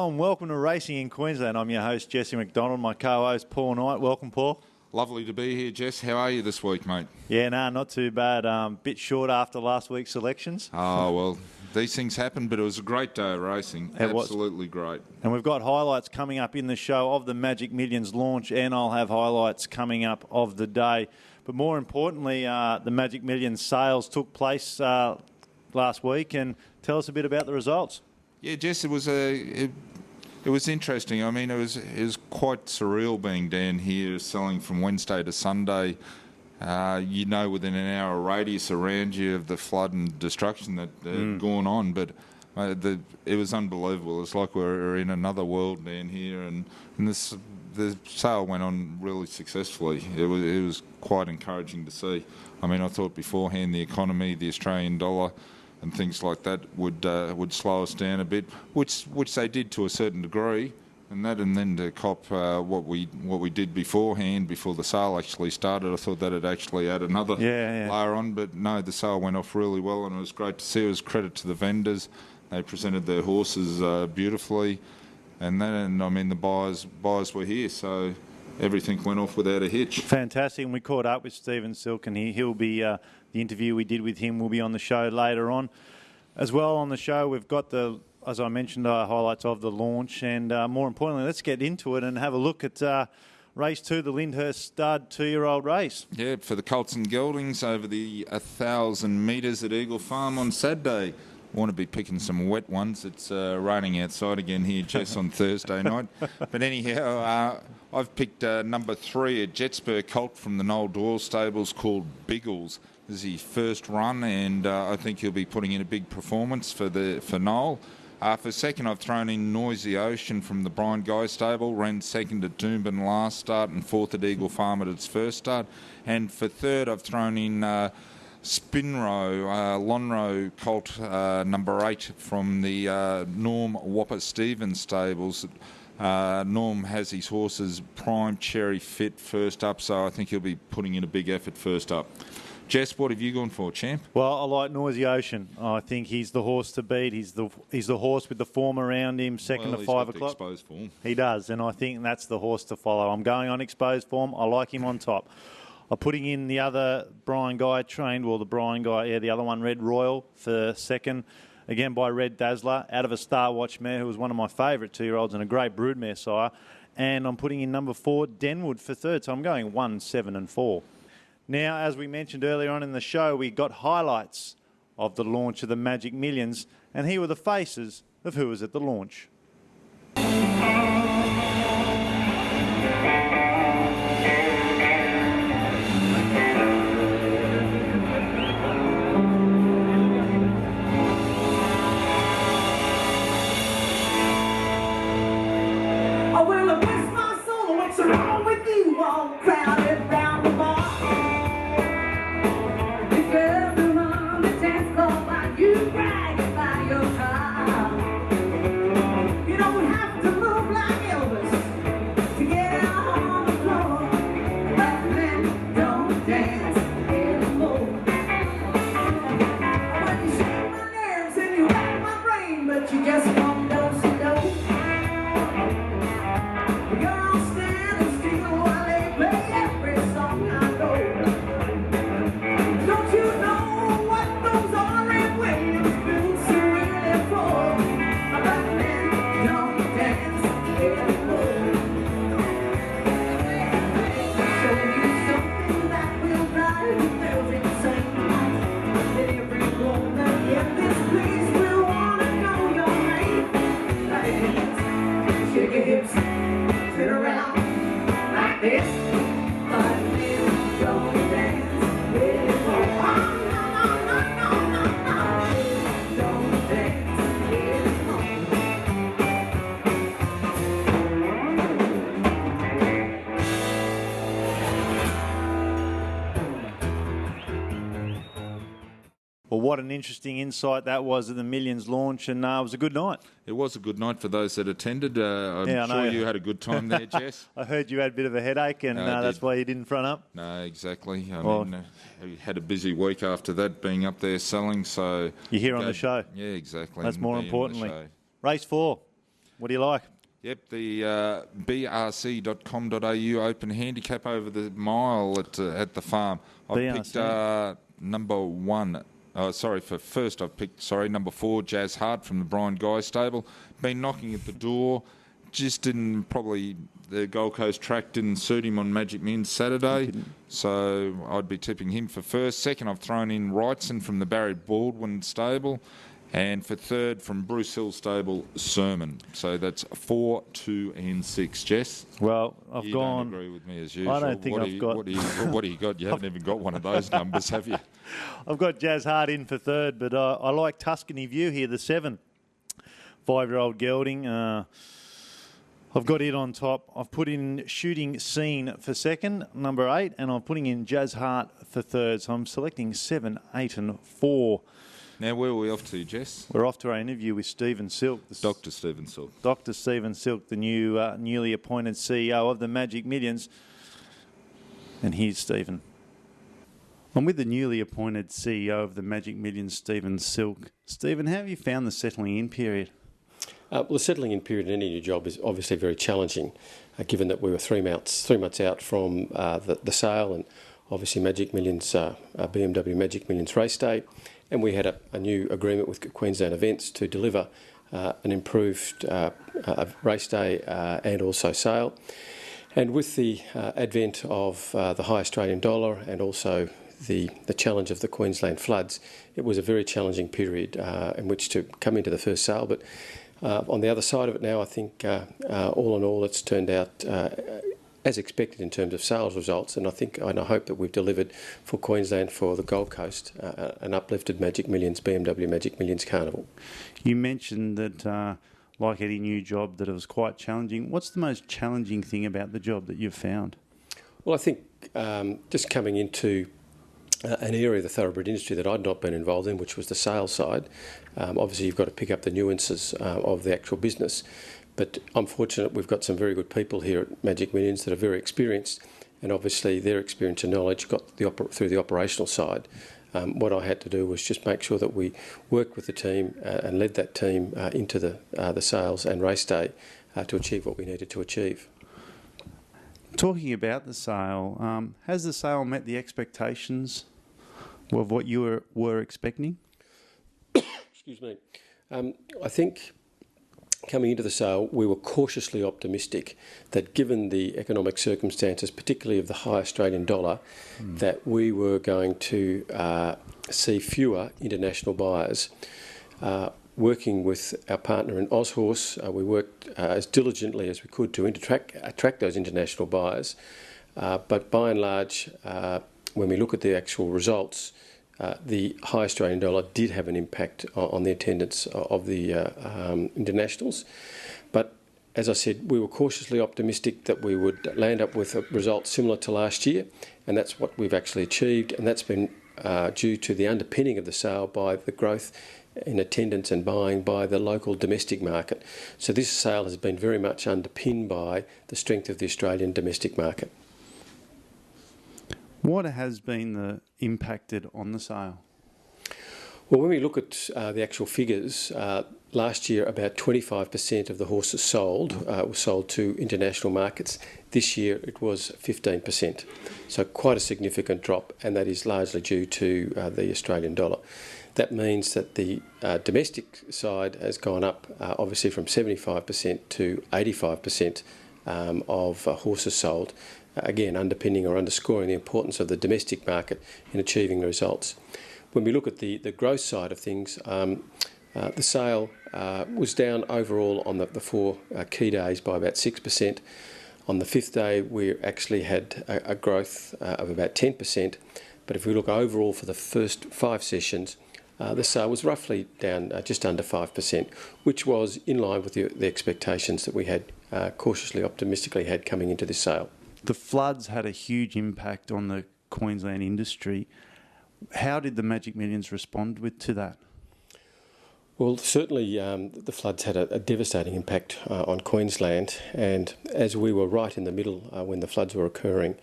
Hello and welcome to Racing in Queensland. I'm your host, Jesse McDonald, my co-host, Paul Knight. Welcome, Paul. Lovely to be here, Jess. How are you this week, mate? Yeah, not too bad. Bit short after last week's selections. Oh, well, these things happen, but it was a great day of racing. Absolutely great. And we've got highlights coming up in the show of the Magic Millions launch, and I'll have highlights coming up of the day. But more importantly, the Magic Millions sales took place last week, and tell us a bit about the results. Yeah, Jess, it was interesting. I mean, it was quite surreal being down here selling from Wednesday to Sunday. Within an hour radius around you of the flood and destruction that had gone on, but it was unbelievable. It's like we're in another world down here, and the sale went on really successfully. It was quite encouraging to see. I mean, I thought beforehand the economy, the Australian dollar, and things like that would slow us down a bit, which they did to a certain degree, and then to cop what we did beforehand before the sale actually started. I thought that would actually add another layer on, but no, the sale went off really well, and it was great to see. It was credit to the vendors. They presented their horses beautifully, and the buyers were here, so everything went off without a hitch. Fantastic, and we caught up with Stephen Silk, and he'll be the interview we did with him will be on the show later on. As well on the show, we've got as I mentioned, highlights of the launch, and more importantly, let's get into it and have a look at race 2, the Lyndhurst Stud 2-year-old race. Yeah, for the Colts and Geldings over the 1,000 metres at Eagle Farm on Saturday. Want to be picking some wet ones. It's raining outside again here, Jess, on Thursday night. But anyhow, I've picked number 3, a Jetspur colt from the Noel Doyle stables called Biggles. This is his first run, and I think he'll be putting in a big performance for Noel. For second, I've thrown in Noisy Ocean from the Brian Guy stable. Ran second at Doomben last start and fourth at Eagle Farm at its first start. And for third, I've thrown in Spinhro, Lonhro colt number 8 from the Norm Whopper Stevens stables. Norm has his horses prime cherry fit first up, so I think he'll be putting in a big effort first up. Jess, what have you gone for, champ? Well, I like Noisy Ocean. I think he's the horse to beat. He's the horse with the form around him, second to 5 o'clock. Exposed form. He does, and I think that's the horse to follow. I'm going on exposed form. I like him on top. I'm putting in the other Brian Guy trained, the other one, Red Royal, for second. Again, by Red Dazzler, out of a Star Watch mare, who was one of my favourite 2-year-olds and a great broodmare sire. And I'm putting in number 4, Denwood, for third. So I'm going 1, 7 and 4. Now, as we mentioned earlier on in the show, we got highlights of the launch of the Magic Millions, and here were the faces of who was at the launch. Well, what an interesting insight that was at the Millions launch, and it was a good night. It was a good night for those that attended. I'm sure you had a good time there, Jess. I heard you had a bit of a headache, and that's why you didn't front up. No, exactly. We had a busy week after that, being up there selling. So you're here on the show. Yeah, exactly. That's more importantly. Race 4. What do you like? Yep, the brc.com.au open handicap over the mile at the farm. I've picked number 1. I've picked number 4, Jazz Hart from the Brian Guy stable. Been knocking at the door. Just didn't probably the Gold Coast track didn't suit him on Magic Millions Saturday, so I'd be tipping him for first. Second, I've thrown in Rightson from the Barry Baldwin stable, and for third from Bruce Hill stable, Sermon. So that's 4, 2, and 6. Jess, well, you don't agree with me as usual. I don't think I've got. What do you got? You haven't even got one of those numbers, have you? I've got Jazz Hart in for third, but I like Tuscany View here, the 7. 5-year-old gelding. I've got it on top. I've put in Shooting Scene for second, number 8, and I'm putting in Jazz Hart for third. So I'm selecting 7, 8 and 4. Now, where are we off to, Jess? We're off to our interview with Stephen Silk. Dr. Stephen Silk. Dr. Stephen Silk, the newly appointed CEO of the Magic Millions. And here's Stephen. I'm with the newly appointed CEO of the Magic Millions, Stephen Silk. Stephen, how have you found the settling in period? Well, the settling in period in any new job is obviously very challenging, given that we were 3 months out from the sale and obviously Magic Millions, BMW Magic Millions race day, and we had a new agreement with Queensland Events to deliver an improved race day and also sale. And with the advent of the high Australian dollar and also the challenge of the Queensland floods, it was a very challenging period in which to come into the first sale. But on the other side of it now, I think all in all it's turned out as expected in terms of sales results, and I hope that we've delivered for Queensland, for the Gold Coast, an uplifted Magic Millions, BMW Magic Millions Carnival. You mentioned that, like any new job, that it was quite challenging. What's the most challenging thing about the job that you've found? Well, I think just coming into an area of the thoroughbred industry that I'd not been involved in, which was the sales side. Obviously, you've got to pick up the nuances of the actual business. But I'm fortunate we've got some very good people here at Magic Millions that are very experienced, and obviously their experience and knowledge got through the operational side. What I had to do was just make sure that we worked with the team and led that team into the sales and race day to achieve what we needed to achieve. Talking about the sale, has the sale met the expectations of what you were expecting? Excuse me. I think coming into the sale, we were cautiously optimistic that given the economic circumstances, particularly of the high Australian dollar, that we were going to see fewer international buyers. Working with our partner in Ozhorse, we worked as diligently as we could to attract those international buyers. But by and large, when we look at the actual results, the high Australian dollar did have an impact on the attendance of the internationals. But as I said, we were cautiously optimistic that we would land up with a result similar to last year, and that's what we've actually achieved, and that's been due to the underpinning of the sale by the growth in attendance and buying by the local domestic market. So this sale has been very much underpinned by the strength of the Australian domestic market. What has been impacted on the sale? Well, when we look at the actual figures, last year about 25% of the horses sold were sold to international markets. This year it was 15%. So quite a significant drop, and that is largely due to the Australian dollar. That means that the domestic side has gone up obviously from 75% to 85% of horses sold, again underpinning or underscoring the importance of the domestic market in achieving the results. When we look at the growth side of things, the sale was down overall on the 4 key days by about 6%. On the 5th day, we actually had a growth of about 10%. But if we look overall for the first 5 sessions, the sale was roughly down just under 5%, which was in line with the expectations that we had cautiously optimistically had coming into this sale. The floods had a huge impact on the Queensland industry. How did the Magic Millions respond to that? Well, certainly the floods had a devastating impact on Queensland, and as we were right in the middle when the floods were occurring,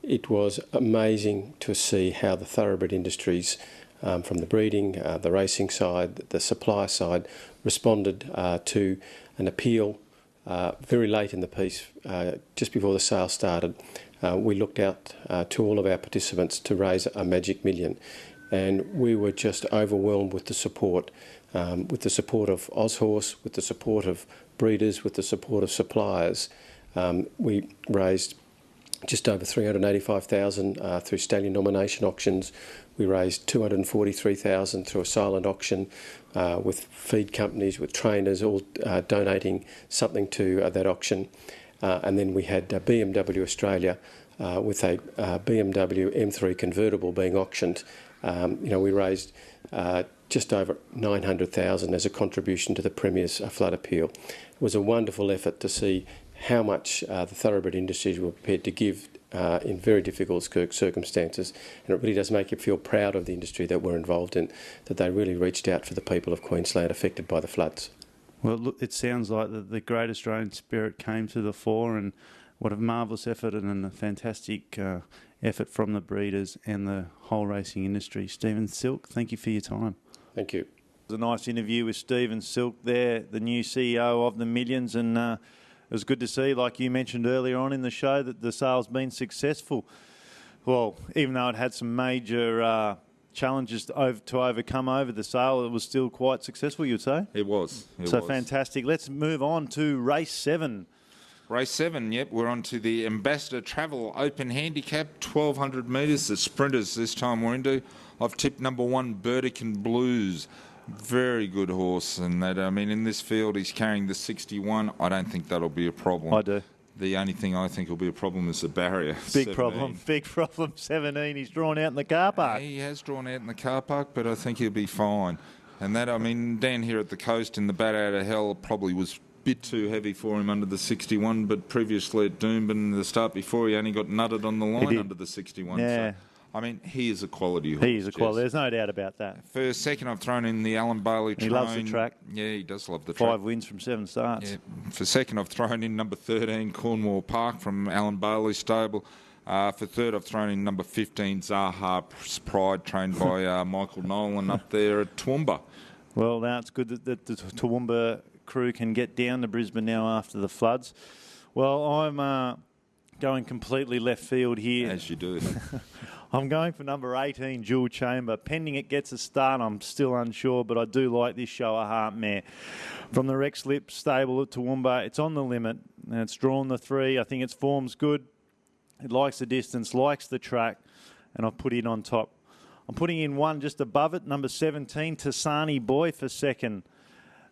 it was amazing to see how the thoroughbred industries from the breeding, the racing side, the supply side, responded to an appeal very late in the piece, just before the sale started, we looked out to all of our participants to raise a magic million. And we were just overwhelmed with the support of Ozhorse, with the support of breeders, with the support of suppliers. We raised just over $385,000 through stallion nomination auctions. We raised $243,000 through a silent auction with feed companies, with trainers, all donating something to that auction. And then we had BMW Australia with a BMW M3 convertible being auctioned. We raised just over $900,000 as a contribution to the Premier's flood appeal. It was a wonderful effort to see how much the thoroughbred industries were prepared to give in very difficult circumstances, and it really does make you feel proud of the industry that we're involved in, that they really reached out for the people of Queensland affected by the floods. Well, look, it sounds like the great Australian spirit came to the fore, and what a marvellous effort and a fantastic effort from the breeders and the whole racing industry. Stephen Silk, thank you for your time. Thank you. It was a nice interview with Stephen Silk there, the new CEO of the Millions, and it was good to see, like you mentioned earlier on in the show, that the sale's been successful. Well, even though it had some major challenges to overcome over the sale, it was still quite successful, you'd say? It was. Fantastic. Let's move on to race 7. Race 7, yep, we're on to the Ambassador Travel Open Handicap, 1,200 metres. The sprinters this time we're into. I've tipped number 1, Burdekin Blues. Very good horse, and that, I mean, in this field he's carrying the 61. I don't think that'll be a problem. I do. The only thing I think will be a problem is the barrier. Big problem, 17. He's drawn out in the car park. He has drawn out in the car park, but I think he'll be fine. And that, I mean, down here at the coast in the Bat Out of Hell probably was bit too heavy for him under the 61, but previously at Doomben, the start before, he only got nutted on the line under the 61. Yeah. So, I mean, he is a quality horse. He is a quality. There's no doubt about that. For second, I've thrown in the Alan Bailey Train. He loves the track. Yeah, he does love the track. 5 wins from 7 starts. Yeah. For second, I've thrown in number 13, Cornwall Park from Alan Bailey's stable. For third, I've thrown in number 15, Zahas Pride, trained by Michael Nolan up there at Toowoomba. Well, now it's good that the Toowoomba crew can get down to Brisbane now after the floods. Well, I'm going completely left field here. As you do. I'm going for number 18, Jewel Chamber. Pending it gets a start, I'm still unsure, but I do like this show a heart mare. From the Rex Lip stable at Toowoomba, it's on the limit, and it's drawn the 3. I think its form's good. It likes the distance, likes the track, and I've put it on top. I'm putting in 1 just above it, number 17, Tisani Boy for second.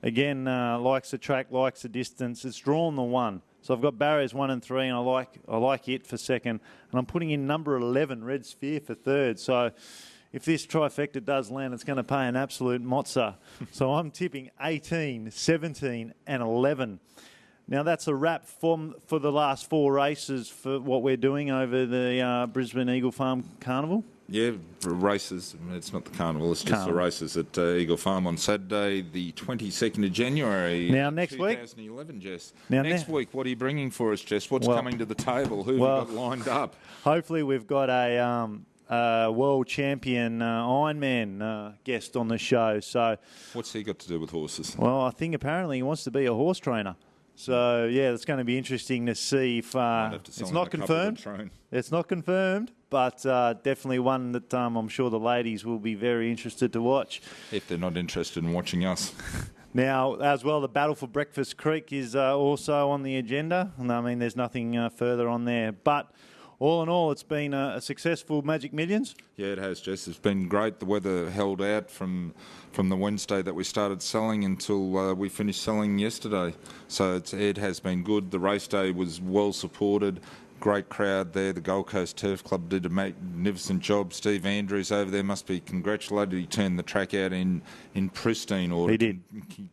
Again, likes the track, likes the distance. It's drawn the 1. So I've got barriers 1 and 3, and I like it for second. And I'm putting in number 11, Red Sphere, for third. So if this trifecta does land, it's going to pay an absolute mozza. So I'm tipping 18, 17 and 11. Now, that's a wrap for the last 4 races for what we're doing over the Brisbane Eagle Farm Carnival. Yeah, races. It's not the carnival, it's just the races at Eagle Farm on Saturday, the 22nd of January. Now, next 2011, Jess. Now, next week, what are you bringing for us, Jess? What's coming to the table? Who have you got lined up? Hopefully, we've got a world champion Ironman guest on the show. So, what's he got to do with horses? Well, I think apparently he wants to be a horse trainer. So, yeah, it's going to be interesting to see if it's not confirmed. It's not confirmed, but definitely one that I'm sure the ladies will be very interested to watch. If they're not interested in watching us. Now, as well, the Battle for Breakfast Creek is also on the agenda. And I mean, there's nothing further on there. But all in all, it's been a successful Magic Millions. Yeah, it has, Jess. It's been great. The weather held out from the Wednesday that we started selling until we finished selling yesterday. So it has been good. The race day was well supported. Great crowd there. The Gold Coast Turf Club did a magnificent job. Steve Andrews over there must be congratulated. He turned the track out in pristine order. He did.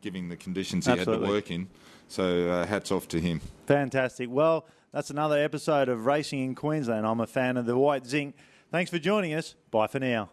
Given the conditions he had to work in. So hats off to him. Fantastic. Well, that's another episode of Racing in Queensland. I'm a fan of the White Zinc. Thanks for joining us. Bye for now.